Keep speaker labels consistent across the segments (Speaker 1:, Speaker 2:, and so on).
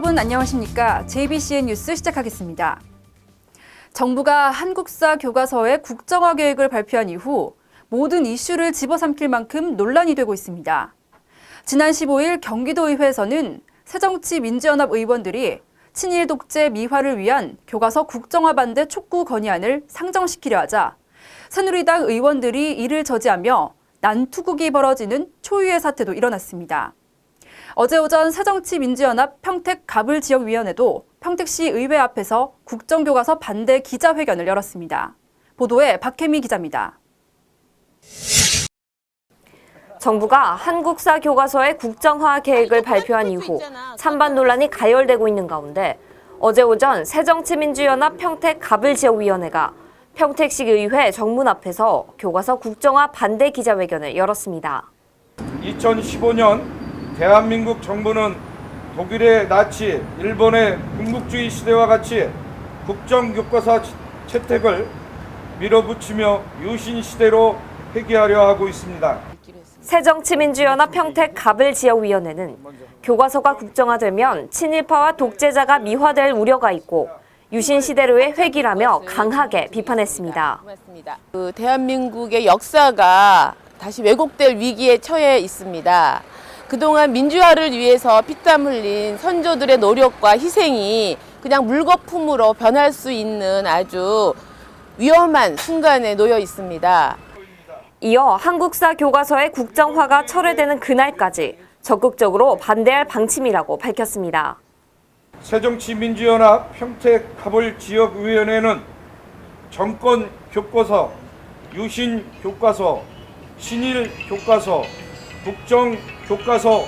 Speaker 1: 여러분 안녕하십니까? JBCN 뉴스 시작하겠습니다. 정부가 한국사 교과서의 국정화 계획을 발표한 이후 모든 이슈를 집어삼킬 만큼 논란이 되고 있습니다. 지난 15일 경기도의회에서는 새정치민주연합 의원들이 친일 독재 미화를 위한 교과서 국정화 반대 촉구 건의안을 상정시키려 하자 새누리당 의원들이 이를 저지하며 난투극이 벌어지는 초유의 사태도 일어났습니다. 어제 오전 새정치민주연합 평택가불지역위원회도 평택시 의회 앞에서 국정교과서 반대 기자회견을 열었습니다. 보도에 박혜미 기자입니다.
Speaker 2: 정부가 한국사 교과서의 국정화 계획을 발표한 이후 찬반 논란이 가열되고 있는 가운데 어제 오전 새정치민주연합 평택가불지역위원회가 평택시 의회 정문 앞에서 교과서 국정화 반대 기자회견을 열었습니다.
Speaker 3: 2015년 대한민국 정부는 독일의 나치, 일본의 군국주의 시대와 같이 국정교과서 채택을 밀어붙이며 유신시대로 회귀하려 하고 있습니다.
Speaker 2: 새정치민주연합 평택가불지역위원회는 교과서가 국정화되면 친일파와 독재자가 미화될 우려가 있고 유신시대로의 회귀라며 강하게 비판했습니다.
Speaker 4: 대한민국의 역사가 다시 왜곡될 위기에 처해 있습니다. 그동안 민주화를 위해서 피땀 흘린 선조들의 노력과 희생이 그냥 물거품으로 변할 수 있는 아주 위험한 순간에 놓여 있습니다.
Speaker 2: 이어 한국사 교과서의 국정화가 철회되는 그날까지 적극적으로 반대할 방침이라고 밝혔습니다.
Speaker 3: 새정치민주연합 평택가불지역위원회는 정권 교과서, 유신 교과서, 친일 교과서, 국정 교과서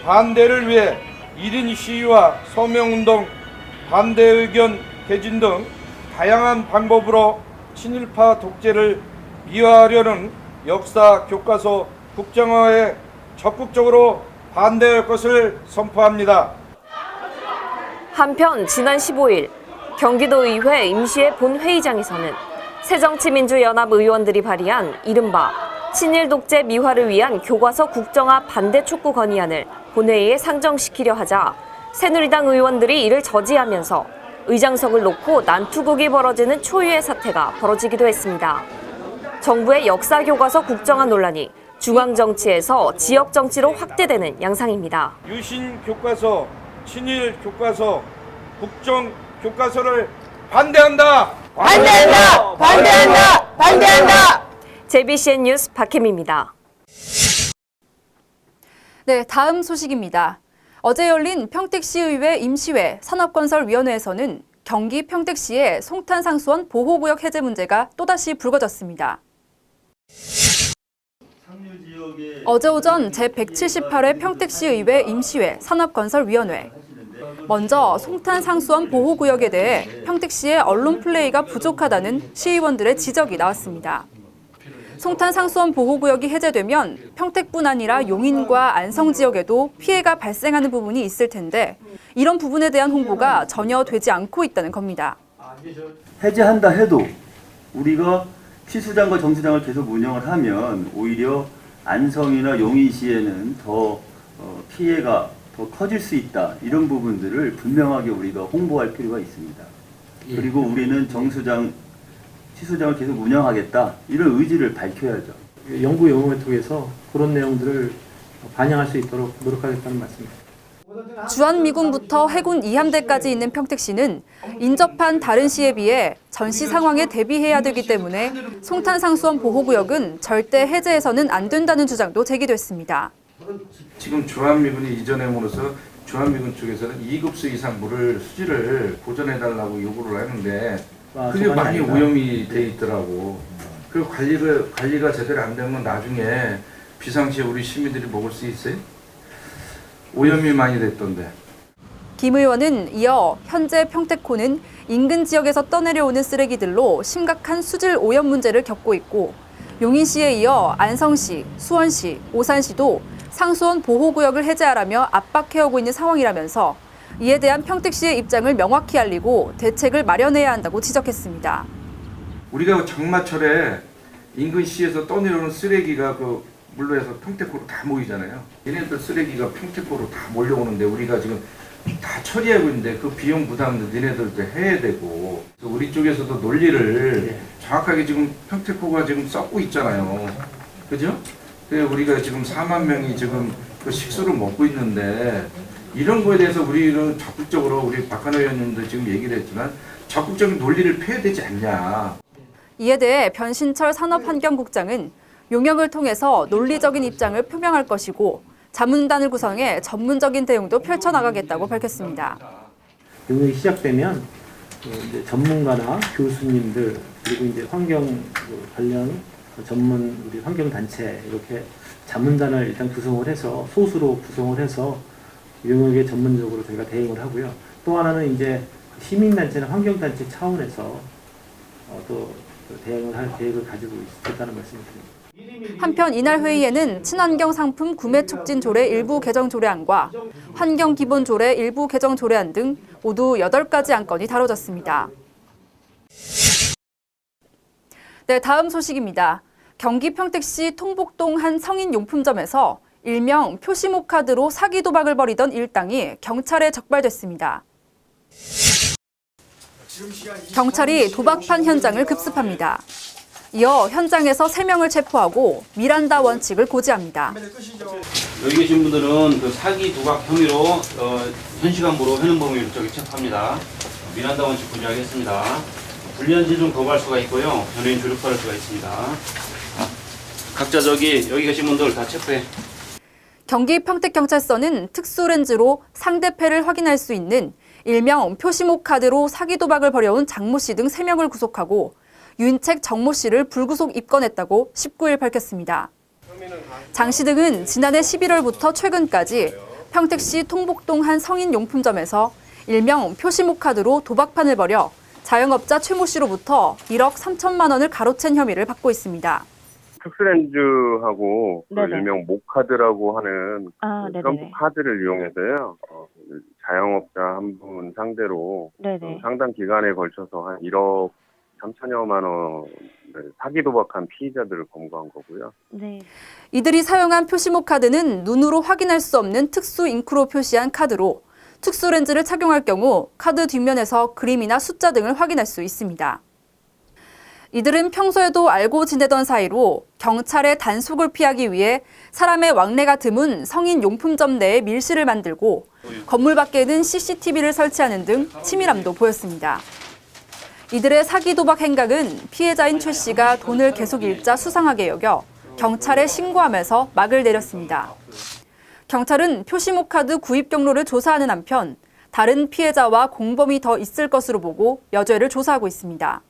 Speaker 3: 반대를 위해 1인 시위와 서명운동, 반대 의견 개진 등 다양한 방법으로 친일파 독재를 미화하려는 역사 교과서 국정화에 적극적으로 반대할 것을 선포합니다.
Speaker 2: 한편 지난 15일 경기도의회 임시회 본회의장에서는 새정치민주연합 의원들이 발의한 이른바 친일 독재 미화를 위한 교과서 국정화 반대 촉구 건의안을 본회의에 상정시키려 하자 새누리당 의원들이 이를 저지하면서 의장석을 놓고 난투극이 벌어지는 초유의 사태가 벌어지기도 했습니다. 정부의 역사 교과서 국정화 논란이 중앙 정치에서 지역 정치로 확대되는 양상입니다.
Speaker 3: 유신 교과서, 친일 교과서, 국정 교과서를 반대한다!
Speaker 4: 반대한다! 반대한다! 반대한다!
Speaker 2: JBCN 뉴스 박혜미입니다.
Speaker 1: 네, 다음 소식입니다. 어제 열린 평택시의회 임시회 산업건설위원회에서는 경기 평택시의 송탄상수원 보호구역 해제 문제가 또다시 불거졌습니다. 어제 오전 제178회 평택시의회 임시회 산업건설위원회. 먼저 송탄상수원 보호구역에 대해 평택시의 언론 플레이가 부족하다는 시의원들의 지적이 나왔습니다. 송탄상수원 보호구역이 해제되면 평택뿐 아니라 용인과 안성 지역에도 피해가 발생하는 부분이 있을 텐데 이런 부분에 대한 홍보가 전혀 되지 않고 있다는 겁니다.
Speaker 5: 해제한다 해도 우리가 취수장과 정수장을 계속 운영을 하면 오히려 안성이나 용인시에는 더 피해가 더 커질 수 있다. 이런 부분들을 분명하게 우리가 홍보할 필요가 있습니다. 그리고 우리는 정수장, 취수장을 계속 운영하겠다. 이런 의지를 밝혀야죠.
Speaker 6: 연구 용어를 통해서 그런 내용들을 반영할 수 있도록 노력하겠다는 말씀입니다.
Speaker 1: 주한미군부터 해군 2함대까지 있는 평택시는 인접한 다른 시에 비해 전시 상황에 대비해야 되기 때문에 송탄상수원 보호구역은 절대 해제해서는 안 된다는 주장도 제기됐습니다.
Speaker 7: 지금 주한미군이 이전함으로써 주한미군 쪽에서는 2급수 이상 물을 수지를 보존해달라고 요구를 하는데 그게 많이 오염이 돼 있더라고. 그 관리가 제대로 안 되면 나중에 비상시에 우리 시민들이 먹을 수 있어요? 오염이 많이 됐던데.
Speaker 1: 김 의원은 이어 현재 평택호는 인근 지역에서 떠내려오는 쓰레기들로 심각한 수질 오염 문제를 겪고 있고 용인시에 이어 안성시, 수원시, 오산시도 상수원 보호구역을 해제하라며 압박해오고 있는 상황이라면서 이에 대한 평택시의 입장을 명확히 알리고 대책을 마련해야 한다고 지적했습니다.
Speaker 7: 우리가 장마철에 인근 시에서 떠내려오는 쓰레기가 그 물로에서 평택호로 다 모이잖아요. 얘네들 쓰레기가 평택호로 다 몰려오는데 우리가 지금 다 처리하고 있는데 그 비용 부담도 니네들도 해야 되고 그래서 우리 쪽에서도 논리를 정확하게 지금 평택호가 지금 썩고 있잖아요. 그죠? 우리가 지금 4만 명이 지금 그 식수를 먹고 있는데 이런 거에 대해서 우리는 적극적으로 우리 박한호 의원님도 지금 얘기를 했지만 적극적인 논리를 펴야 되지 않냐.
Speaker 1: 이에 대해 변신철 산업환경국장은 용역을 통해서 논리적인 입장을 표명할 것이고 자문단을 구성해 전문적인 대응도 펼쳐나가겠다고 밝혔습니다.
Speaker 6: 용역이 시작되면 이제 전문가나 교수님들 그리고 이제 환경 관련 전문 우리 환경 단체 이렇게 자문단을 일단 구성을 해서 소수로 구성을 해서 용역에 전문적으로 저희가 대응을 하고요. 또 하나는 이제 시민단체나 환경단체 차원에서 또 대응을 할 계획을 가지고 있다는 말씀을 드립니다.
Speaker 1: 한편 이날 회의에는 친환경 상품 구매 촉진 조례 일부 개정 조례안과 환경 기본 조례 일부 개정 조례안 등 모두 8가지 안건이 다뤄졌습니다. 네, 다음 소식입니다. 경기 평택시 통복동 한 성인용품점에서 일명 표시모 카드로 사기 도박을 벌이던 일당이 경찰에 적발됐습니다. 경찰이 도박판 현장을 급습합니다. 이어 현장에서 3명을 체포하고 미란다 원칙을 고지합니다.
Speaker 8: 여기 계신 분들은 그 사기 도박 혐의로 현시간부로 현행범위로 체포합니다. 미란다 원칙 고지하겠습니다. 불리한 지좀 거부할 수가 있고요. 변호인 조력받을 수가 있습니다. 각자 여기 계신 분들 다 체포해.
Speaker 1: 경기 평택경찰서는 특수렌즈로 상대패를 확인할 수 있는 일명 표시모 카드로 사기 도박을 벌여온 장모 씨 등 3명을 구속하고 윤책 정모 씨를 불구속 입건했다고 19일 밝혔습니다. 장 씨 등은 지난해 11월부터 최근까지 평택시 통복동 한 성인용품점에서 일명 표시모 카드로 도박판을 벌여 자영업자 최모 씨로부터 1억 3천만 원을 가로챈 혐의를 받고 있습니다.
Speaker 9: 특수렌즈하고 그
Speaker 10: 네네.
Speaker 9: 일명 모카드라고 하는
Speaker 10: 네네.
Speaker 9: 트럼프 카드를 이용해서요. 자영업자 한 분 상대로
Speaker 10: 네네.
Speaker 9: 상당 기간에 걸쳐서 한 1억 3천여만 원을 사기 도박한 피의자들을 검거한 거고요.
Speaker 10: 네.
Speaker 1: 이들이 사용한 표시모 카드는 눈으로 확인할 수 없는 특수 잉크로 표시한 카드로 특수 렌즈를 착용할 경우 카드 뒷면에서 그림이나 숫자 등을 확인할 수 있습니다. 이들은 평소에도 알고 지내던 사이로 경찰의 단속을 피하기 위해 사람의 왕래가 드문 성인 용품점 내에 밀실을 만들고 건물 밖에는 CCTV를 설치하는 등 치밀함도 보였습니다. 이들의 사기 도박 행각은 피해자인 최 씨가 돈을 계속 잃자 수상하게 여겨 경찰에 신고하면서 막을 내렸습니다. 경찰은 표시모 카드 구입 경로를 조사하는 한편 다른 피해자와 공범이 더 있을 것으로 보고 여죄를 조사하고 있습니다.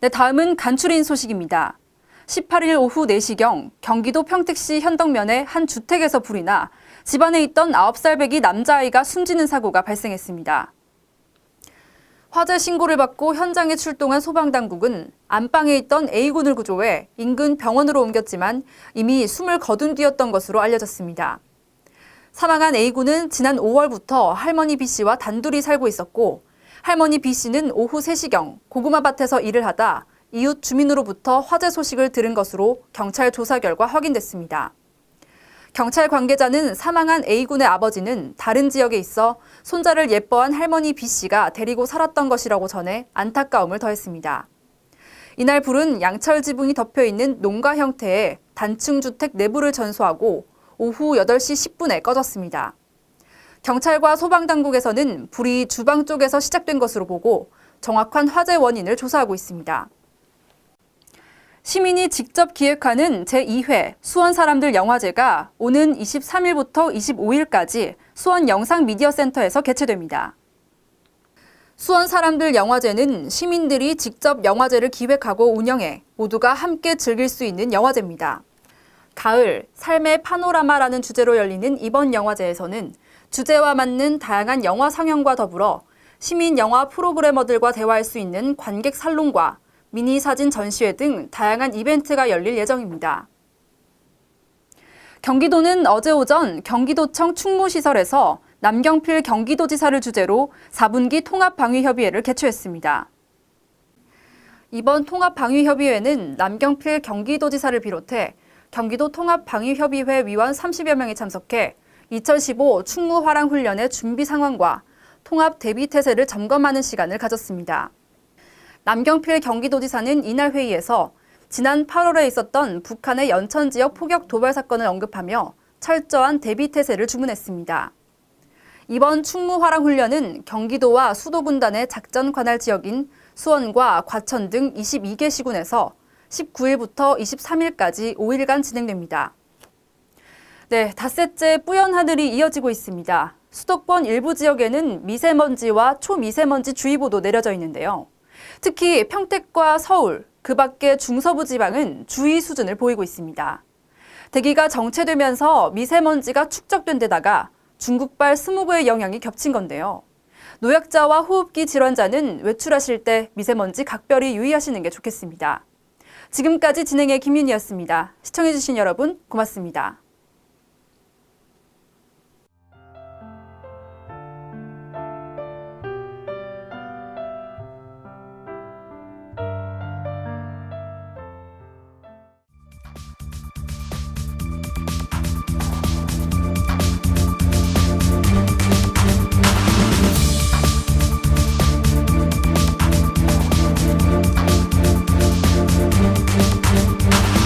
Speaker 1: 네, 다음은 간추린 소식입니다. 18일 오후 4시경 경기도 평택시 현덕면의 한 주택에서 불이 나 집안에 있던 9살 배기 남자아이가 숨지는 사고가 발생했습니다. 화재 신고를 받고 현장에 출동한 소방당국은 안방에 있던 A군을 구조해 인근 병원으로 옮겼지만 이미 숨을 거둔 뒤였던 것으로 알려졌습니다. 사망한 A군은 지난 5월부터 할머니 B씨와 단둘이 살고 있었고 할머니 B씨는 오후 3시경 고구마밭에서 일을 하다 이웃 주민으로부터 화재 소식을 들은 것으로 경찰 조사 결과 확인됐습니다. 경찰 관계자는 사망한 A군의 아버지는 다른 지역에 있어 손자를 예뻐한 할머니 B씨가 데리고 살았던 것이라고 전해 안타까움을 더했습니다. 이날 불은 양철 지붕이 덮여있는 농가 형태의 단층 주택 내부를 전소하고 오후 8시 10분에 꺼졌습니다. 경찰과 소방당국에서는 불이 주방 쪽에서 시작된 것으로 보고 정확한 화재 원인을 조사하고 있습니다. 시민이 직접 기획하는 제2회 수원사람들 영화제가 오는 23일부터 25일까지 수원 영상미디어센터에서 개최됩니다. 수원사람들 영화제는 시민들이 직접 영화제를 기획하고 운영해 모두가 함께 즐길 수 있는 영화제입니다. 가을, 삶의 파노라마라는 주제로 열리는 이번 영화제에서는 주제와 맞는 다양한 영화 상영과 더불어 시민 영화 프로그래머들과 대화할 수 있는 관객 살롱과 미니 사진 전시회 등 다양한 이벤트가 열릴 예정입니다. 경기도는 어제 오전 경기도청 충무시설에서 남경필 경기도지사를 주제로 4분기 통합방위협의회를 개최했습니다. 이번 통합방위협의회는 남경필 경기도지사를 비롯해 경기도 통합방위협의회 위원 30여 명이 참석해 2015 충무화랑훈련의 준비 상황과 통합 대비 태세를 점검하는 시간을 가졌습니다. 남경필 경기도지사는 이날 회의에서 지난 8월에 있었던 북한의 연천 지역 포격 도발 사건을 언급하며 철저한 대비 태세를 주문했습니다. 이번 충무화랑훈련은 경기도와 수도분단의 작전 관할 지역인 수원과 과천 등 22개 시군에서 19일부터 23일까지 5일간 진행됩니다. 네, 닷새째 뿌연 하늘이 이어지고 있습니다. 수도권 일부 지역에는 미세먼지와 초미세먼지 주의보도 내려져 있는데요. 특히 평택과 서울, 그 밖의 중서부 지방은 주의 수준을 보이고 있습니다. 대기가 정체되면서 미세먼지가 축적된 데다가 중국발 스모그의 영향이 겹친 건데요. 노약자와 호흡기 질환자는 외출하실 때 미세먼지 각별히 유의하시는 게 좋겠습니다. 지금까지 진행의 김윤희였습니다. 시청해주신 여러분 고맙습니다.